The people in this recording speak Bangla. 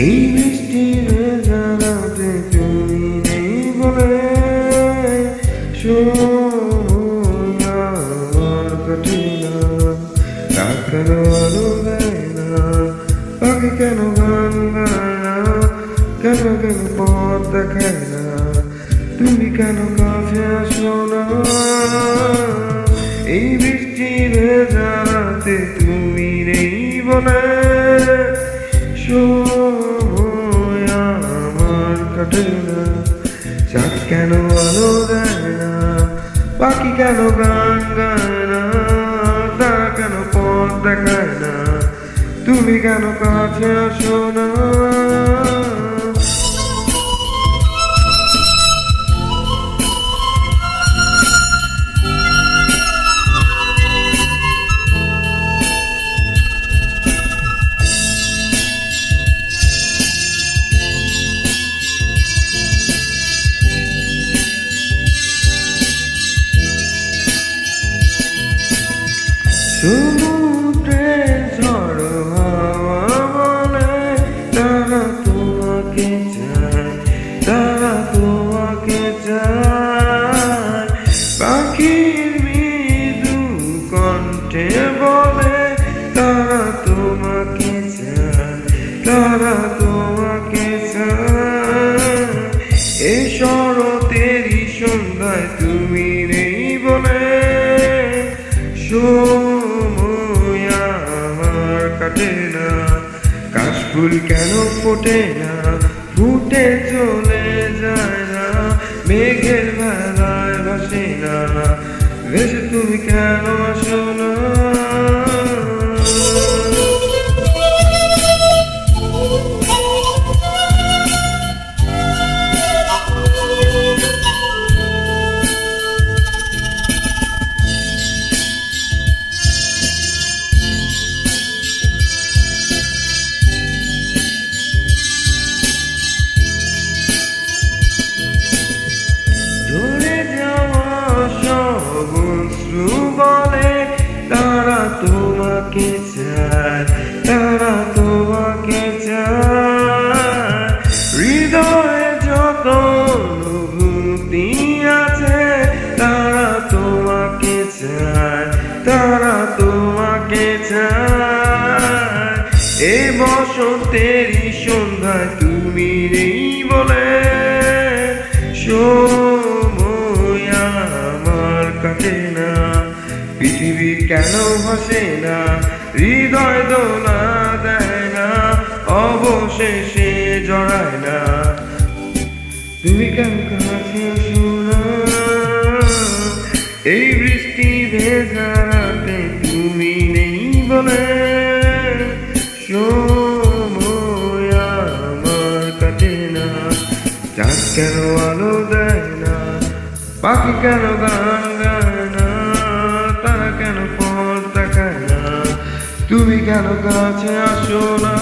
এই বৃষ্টি ভেজাতে তুমি নেই বলে সময় আমার কাটে না। রাত কেন আলো দেয় না, পাখি কেন গান গায় না, কেন কেন পথ দেখায় না, তুমি কেন কাছে আসো না। এই বৃষ্টি ভেজাতে তুমি নেই বলে সময় আমার কাটে না। চাঁদ কেন আলো দেয় না, পাখি কেন গান গায় না, তারা কেন পথ দেখায় না, তুমি কেন কাছে আসো না। সমুদ্রের ঝড় হাওয়া বলে তারা তোমাকে চায়, তারা তোমাকে চায়। পাখির মৃদু কণ্ঠে বলে তারা তোমাকে চায়, তারা তোমাকে চায়। এই শরতেরই সন্ধ্যায় তুমি নেই বলে সময় আমার কাটে না। কাশফুল কেন ফোটে না, ফুটে চলে যায় না, মেঘের বেলায় ভাসে না, ভেসে তুমি কেন আসো না। ঝরে যাওয়া সব অশ্রু বলে তারা তোমাকে চায়, তারা তোমাকে চায়। হৃদয়ে যত অনুভূতি আছে তারা তোমাকে চায়, তারা তোমাকে চায়। এ বসন্তেরই সন্ধ্যায় তুমি নেই বলে সময় আমার কাটে না। পৃথিবী কেন ভাসে না, হৃদয় দোলা দেয় না, অবশেষে জড়ায় না, তুমি কেন কাছে আসো না। এই বৃষ্টি ভেজা রাতে তুমি নেই বলে সময় আমার কাটে না। চাঁদ কেন আলো দেয় না, পাখি কেন গান গায় না, তারা কেন পথ দেখায় না, তুমি কেন কাছে আসো না।